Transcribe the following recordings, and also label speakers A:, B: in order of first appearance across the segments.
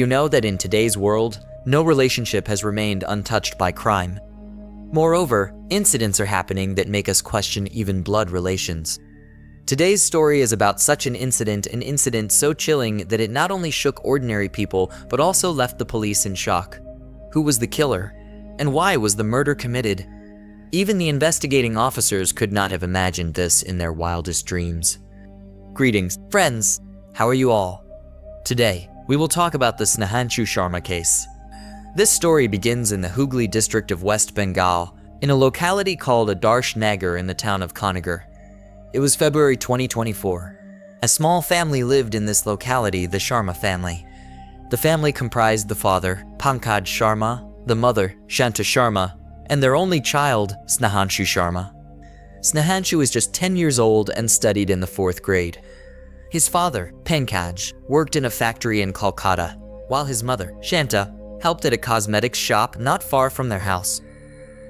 A: you know that in today's world, no relationship has remained untouched by crime? Moreover, incidents are happening that make us question even blood relations. Today's story is about such an incident so chilling that it not only shook ordinary people, but also left the police in shock. Who was the killer? And why was the murder committed? Even the investigating officers could not have imagined this in their wildest dreams. Greetings, friends! How are you all? Today, we will talk about the Snehanshu Sharma case. This story begins in the Hooghly district of West Bengal, in a locality called Adarsh Nagar in the town of Kanagar. It was February 2024. A small family lived in this locality, the Sharma family. The family comprised the father, Pankaj Sharma, the mother, Shanta Sharma, and their only child, Snehanshu Sharma. Snehanshu was just 10 years old and studied in the 4th grade. His father, Pankaj, worked in a factory in Kolkata, while his mother, Shanta, helped at a cosmetics shop not far from their house.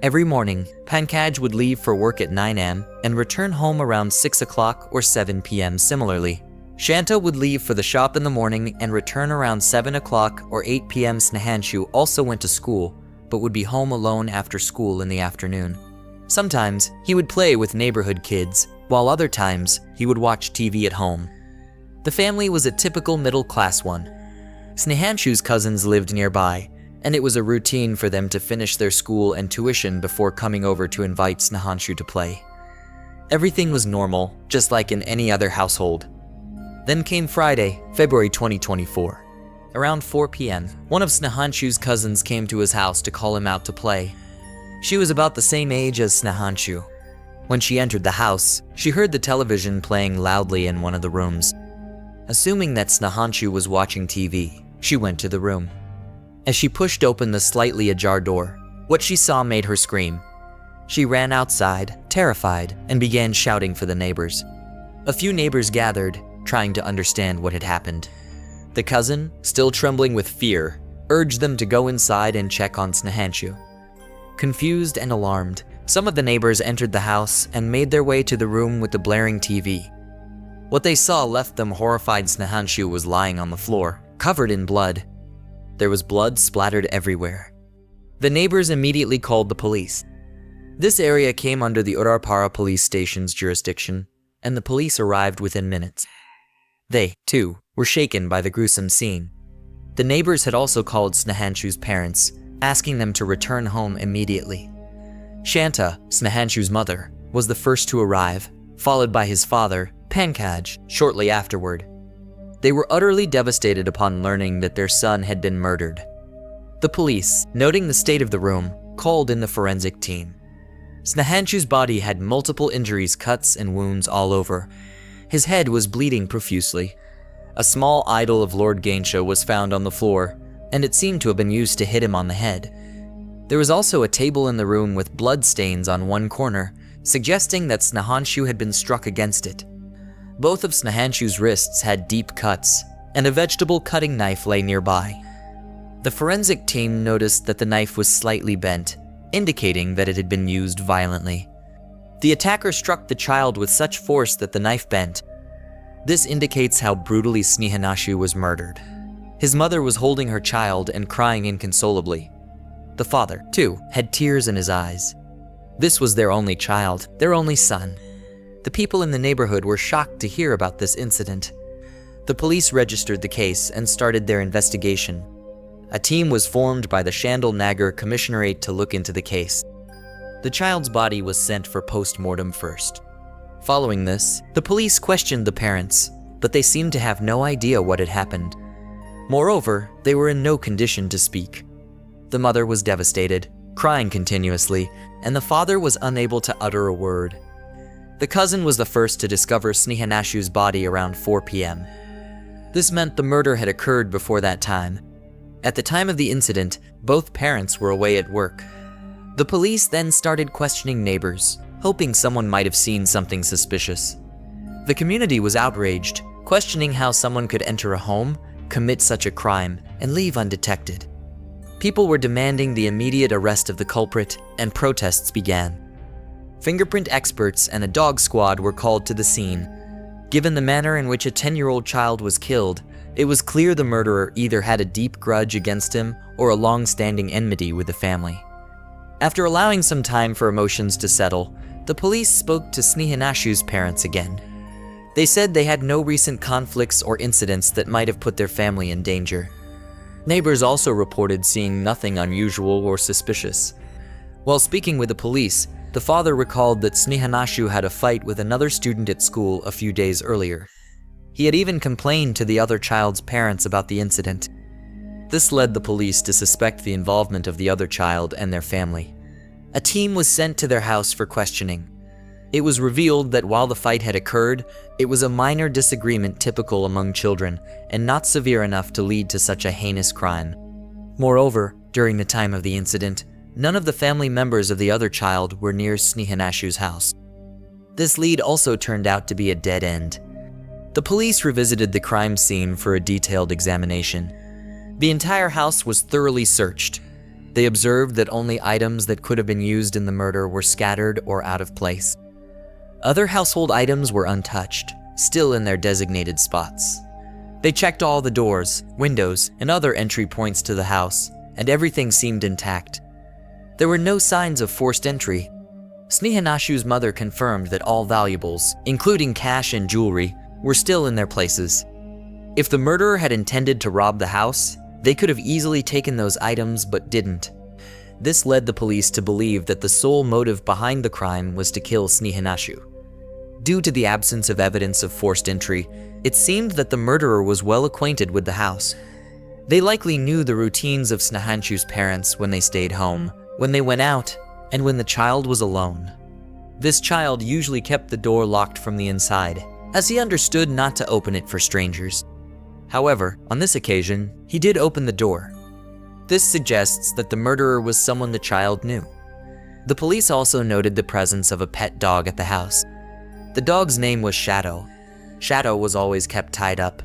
A: Every morning, Pankaj would leave for work at 9 a.m. and return home around 6 o'clock or 7 p.m. Similarly, Shanta would leave for the shop in the morning and return around 7 o'clock or 8 p.m. Snehanshu also went to school, but would be home alone after school in the afternoon. Sometimes, he would play with neighborhood kids, while other times, he would watch TV at home. The family was a typical middle-class one. Snehanshu's cousins lived nearby, and it was a routine for them to finish their school and tuition before coming over to invite Snehanshu to play. Everything was normal, just like in any other household. Then came Friday, February 2024. Around 4 p.m., one of Snehanshu's cousins came to his house to call him out to play. She was about the same age as Snehanshu. When she entered the house, she heard the television playing loudly in one of the rooms. Assuming that Snehanshu was watching TV, she went to the room. As she pushed open the slightly ajar door, what she saw made her scream. She ran outside, terrified, and began shouting for the neighbors. A few neighbors gathered, trying to understand what had happened. The cousin, still trembling with fear, urged them to go inside and check on Snehanshu. Confused and alarmed, some of the neighbors entered the house and made their way to the room with the blaring TV. What they saw left them horrified. Snehanshu was lying on the floor, covered in blood. There was blood splattered everywhere. The neighbors immediately called the police. This area came under the Uddarpara police station's jurisdiction, and the police arrived within minutes. They, too, were shaken by the gruesome scene. The neighbors had also called Snehanshu's parents, asking them to return home immediately. Shanta, Snehanshu's mother, was the first to arrive, followed by his father, Pankaj, shortly afterward. They were utterly devastated upon learning that their son had been murdered. The police, noting the state of the room, called in the forensic team. Snehanshu's body had multiple injuries, cuts, and wounds all over. His head was bleeding profusely. A small idol of Lord Ganesha was found on the floor, and it seemed to have been used to hit him on the head. There was also a table in the room with blood stains on one corner, suggesting that Snehanshu had been struck against it. Both of Snehanshu's wrists had deep cuts, and a vegetable cutting knife lay nearby. The forensic team noticed that the knife was slightly bent, indicating that it had been used violently. The attacker struck the child with such force that the knife bent. This indicates how brutally Snehanshu was murdered. His mother was holding her child and crying inconsolably. The father, too, had tears in his eyes. This was their only child, their only son. The people in the neighborhood were shocked to hear about this incident. The police registered the case and started their investigation. A team was formed by the Chandel Nagar Commissionerate to look into the case. The child's body was sent for post-mortem first. Following this, the police questioned the parents, but they seemed to have no idea what had happened. Moreover, they were in no condition to speak. The mother was devastated, crying continuously, and the father was unable to utter a word. The cousin was the first to discover Snehanshu's body around 4 p.m. This meant the murder had occurred before that time. At the time of the incident, both parents were away at work. The police then started questioning neighbors, hoping someone might have seen something suspicious. The community was outraged, questioning how someone could enter a home, commit such a crime, and leave undetected. People were demanding the immediate arrest of the culprit, and protests began. Fingerprint experts and a dog squad were called to the scene. Given the manner in which a 10-year-old child was killed, it was clear the murderer either had a deep grudge against him or a long-standing enmity with the family. After allowing some time for emotions to settle, the police spoke to Snehanshu's parents again. They said they had no recent conflicts or incidents that might have put their family in danger. Neighbors also reported seeing nothing unusual or suspicious. While speaking with the police, the father recalled that Snehanshu had a fight with another student at school a few days earlier. He had even complained to the other child's parents about the incident. This led the police to suspect the involvement of the other child and their family. A team was sent to their house for questioning. It was revealed that while the fight had occurred, it was a minor disagreement typical among children and not severe enough to lead to such a heinous crime. Moreover, during the time of the incident, none of the family members of the other child were near Snehanshu's house. This lead also turned out to be a dead end. The police revisited the crime scene for a detailed examination. The entire house was thoroughly searched. They observed that only items that could have been used in the murder were scattered or out of place. Other household items were untouched, still in their designated spots. They checked all the doors, windows, and other entry points to the house, and everything seemed intact. There were no signs of forced entry. Snehanshu's mother confirmed that all valuables, including cash and jewelry, were still in their places. If the murderer had intended to rob the house, they could have easily taken those items but didn't. This led the police to believe that the sole motive behind the crime was to kill Snehanshu. Due to the absence of evidence of forced entry, it seemed that the murderer was well acquainted with the house. They likely knew the routines of Snehanshu's parents when they stayed home, when they went out, and when the child was alone. This child usually kept the door locked from the inside, as he understood not to open it for strangers. However, on this occasion, he did open the door. This suggests that the murderer was someone the child knew. The police also noted the presence of a pet dog at the house. The dog's name was Shadow. Shadow was always kept tied up.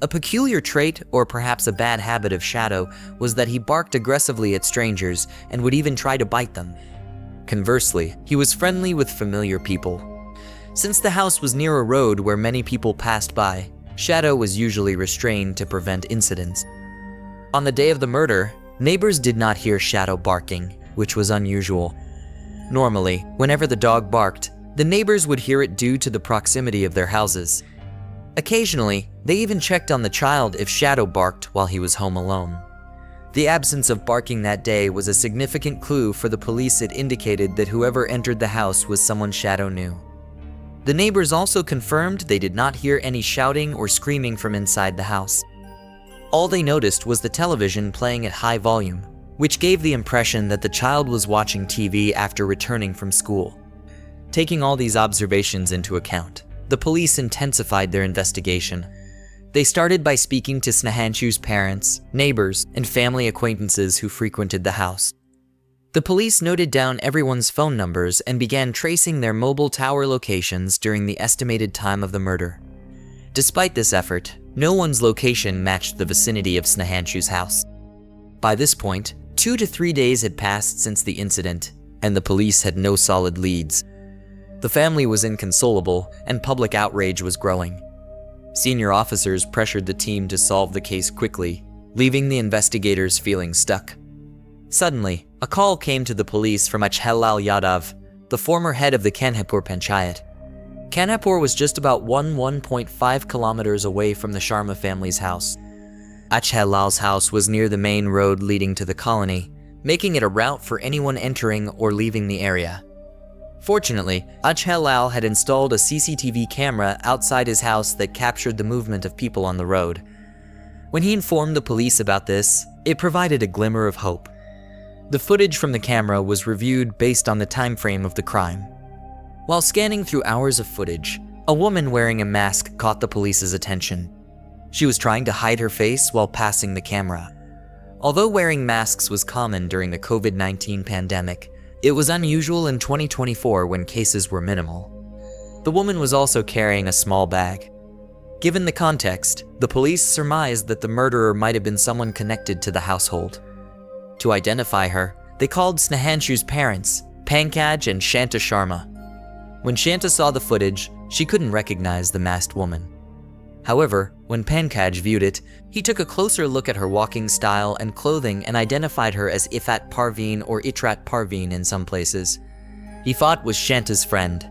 A: A peculiar trait, or perhaps a bad habit of Shadow, was that he barked aggressively at strangers and would even try to bite them. Conversely, he was friendly with familiar people. Since the house was near a road where many people passed by, Shadow was usually restrained to prevent incidents. On the day of the murder, neighbors did not hear Shadow barking, which was unusual. Normally, whenever the dog barked, the neighbors would hear it due to the proximity of their houses. Occasionally, they even checked on the child if Shadow barked while he was home alone. The absence of barking that day was a significant clue for the police. It indicated that whoever entered the house was someone Shadow knew. The neighbors also confirmed they did not hear any shouting or screaming from inside the house. All they noticed was the television playing at high volume, which gave the impression that the child was watching TV after returning from school. Taking all these observations into account, the police intensified their investigation. They started by speaking to Snehanshu's parents, neighbors, and family acquaintances who frequented the house. The police noted down everyone's phone numbers and began tracing their mobile tower locations during the estimated time of the murder. Despite this effort, no one's location matched the vicinity of Snehanshu's house. By this point, 2 to 3 days had passed since the incident, and the police had no solid leads. The family was inconsolable, and public outrage was growing. Senior officers pressured the team to solve the case quickly, leaving the investigators feeling stuck. Suddenly, a call came to the police from Lal Yadav, the former head of the Kanhapur Panchayat. Kanhapur was just about 1.5 kilometers away from the Sharma family's house. Lal's house was near the main road leading to the colony, making it a route for anyone entering or leaving the area. Fortunately, Lal had installed a CCTV camera outside his house that captured the movement of people on the road. When he informed the police about this, it provided a glimmer of hope. The footage from the camera was reviewed based on the time frame of the crime. While scanning through hours of footage, a woman wearing a mask caught the police's attention. She was trying to hide her face while passing the camera. Although wearing masks was common during the COVID-19 pandemic, it was unusual in 2024 when cases were minimal. The woman was also carrying a small bag. Given the context, the police surmised that the murderer might have been someone connected to the household. To identify her, they called Snehanshu's parents, Pankaj and Shanta Sharma. When Shanta saw the footage, she couldn't recognize the masked woman. However, when Pankaj viewed it, he took a closer look at her walking style and clothing and identified her as Ifat Parveen or Itrat Parveen in some places. He thought was Shanta's friend.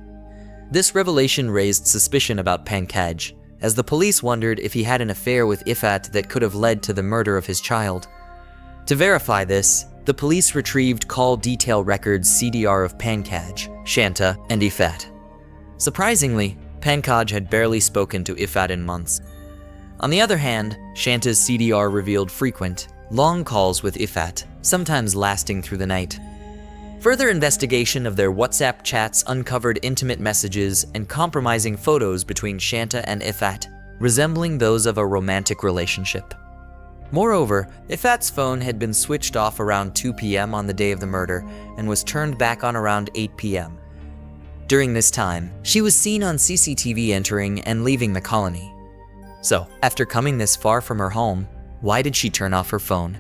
A: This revelation raised suspicion about Pankaj, as the police wondered if he had an affair with Ifat that could have led to the murder of his child. To verify this, the police retrieved call detail records CDR of Pankaj, Shanta, and Ifat. Surprisingly, Pankaj had barely spoken to Ifat in months. On the other hand, Shanta's CDR revealed frequent, long calls with Ifat, sometimes lasting through the night. Further investigation of their WhatsApp chats uncovered intimate messages and compromising photos between Shanta and Ifat, resembling those of a romantic relationship. Moreover, Ifat's phone had been switched off around 2 p.m. on the day of the murder and was turned back on around 8 p.m. During this time, she was seen on CCTV entering and leaving the colony. So, after coming this far from her home, why did she turn off her phone?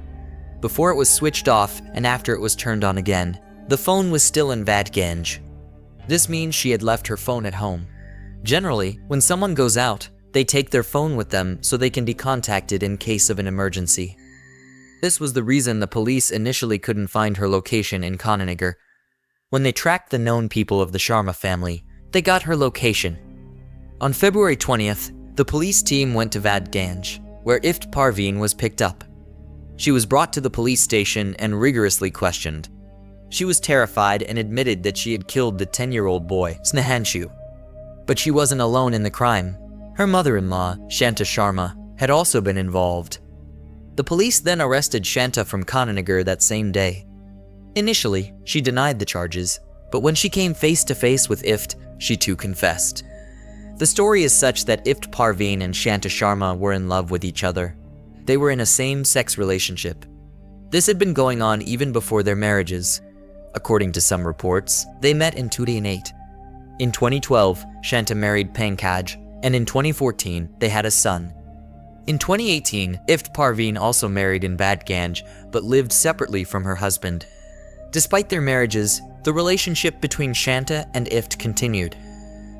A: Before it was switched off and after it was turned on again, the phone was still in Vadganj. This means she had left her phone at home. Generally, when someone goes out, they take their phone with them so they can be contacted in case of an emergency. This was the reason the police initially couldn't find her location in Kananagar. When they tracked the known people of the Sharma family, they got her location. On February 20th, the police team went to Vadganj, where Ift Parveen was picked up. She was brought to the police station and rigorously questioned. She was terrified and admitted that she had killed the 10-year-old boy, Snehanshu. But she wasn't alone in the crime. Her mother-in-law, Shanta Sharma, had also been involved. The police then arrested Shanta from Kananagar that same day. Initially, she denied the charges, but when she came face-to-face with Ift, she too confessed. The story is such that Ift Parveen and Shanta Sharma were in love with each other. They were in a same-sex relationship. This had been going on even before their marriages. According to some reports, they met in 2008. In 2012, Shanta married Pankaj, and in 2014, they had a son. In 2018, Ift Parveen also married in Vadganj, but lived separately from her husband. Despite their marriages, the relationship between Shanta and Ift continued.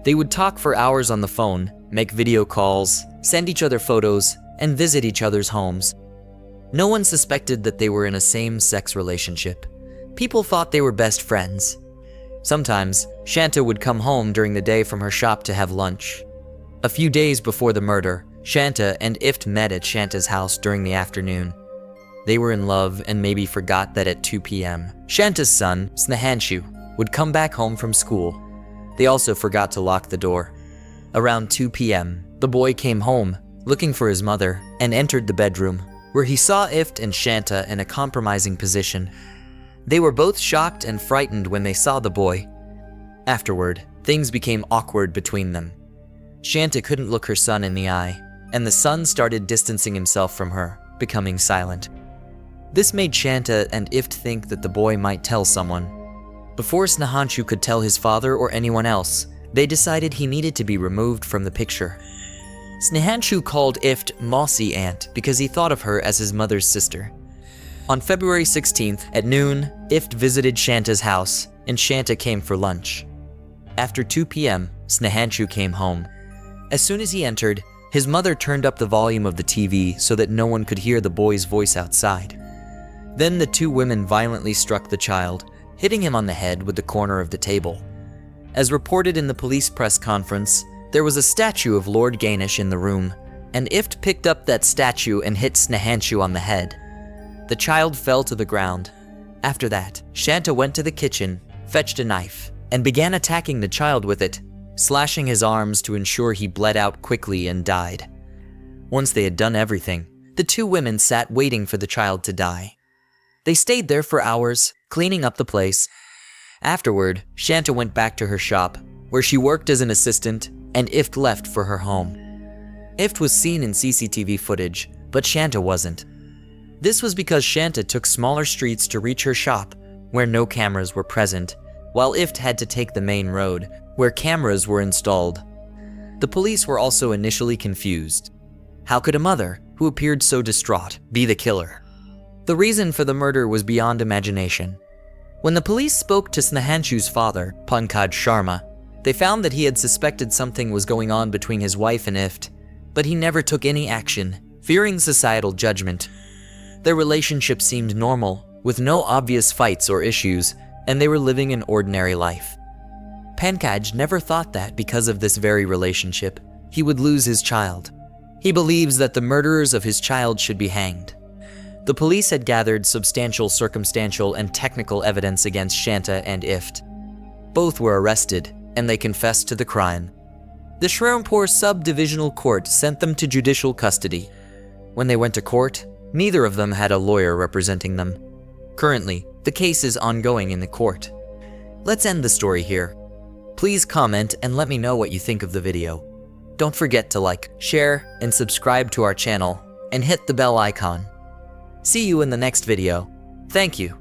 A: They would talk for hours on the phone, make video calls, send each other photos, and visit each other's homes. No one suspected that they were in a same-sex relationship. People thought they were best friends. Sometimes, Shanta would come home during the day from her shop to have lunch. A few days before the murder, Shanta and Ift met at Shanta's house during the afternoon. They were in love and maybe forgot that at 2 p.m., Shanta's son, Snehanshu, would come back home from school. They also forgot to lock the door. Around 2 p.m., the boy came home, looking for his mother, and entered the bedroom, where he saw Ift and Shanta in a compromising position. They were both shocked and frightened when they saw the boy. Afterward, things became awkward between them. Shanta couldn't look her son in the eye, and the son started distancing himself from her, becoming silent. This made Shanta and Ift think that the boy might tell someone. Before Snehanshu could tell his father or anyone else, they decided he needed to be removed from the picture. Snehanshu called Ift Mossy Aunt because he thought of her as his mother's sister. On February 16th at noon, Ift visited Shanta's house, and Shanta came for lunch. After 2 p.m., Snehanshu came home. As soon as he entered, his mother turned up the volume of the TV so that no one could hear the boy's voice outside. Then the two women violently struck the child, hitting him on the head with the corner of the table. As reported in the police press conference, there was a statue of Lord Ganesh in the room, and Ift picked up that statue and hit Snehanshu on the head. The child fell to the ground. After that, Shanta went to the kitchen, fetched a knife, and began attacking the child with it, slashing his arms to ensure he bled out quickly and died. Once they had done everything, the two women sat waiting for the child to die. They stayed there for hours, cleaning up the place. Afterward, Shanta went back to her shop, where she worked as an assistant, and Ift left for her home. Ift was seen in CCTV footage, but Shanta wasn't. This was because Shanta took smaller streets to reach her shop, where no cameras were present, while Ift had to take the main road, where cameras were installed. The police were also initially confused. How could a mother, who appeared so distraught, be the killer? The reason for the murder was beyond imagination. When the police spoke to Snehanshu's father, Pankaj Sharma, they found that he had suspected something was going on between his wife and Ift. but he never took any action, fearing societal judgment. Their relationship seemed normal, with no obvious fights or issues, and they were living an ordinary life. Pankaj never thought that because of this very relationship, he would lose his child. He believes that the murderers of his child should be hanged. The police had gathered substantial circumstantial and technical evidence against Shanta and Ift. Both were arrested, and they confessed to the crime. The Srirampur Sub-Divisional Court sent them to judicial custody. When they went to court, neither of them had a lawyer representing them. Currently, the case is ongoing in the court. Let's end the story here. Please comment and let me know what you think of the video. Don't forget to like, share, and subscribe to our channel, and hit the bell icon. See you in the next video. Thank you.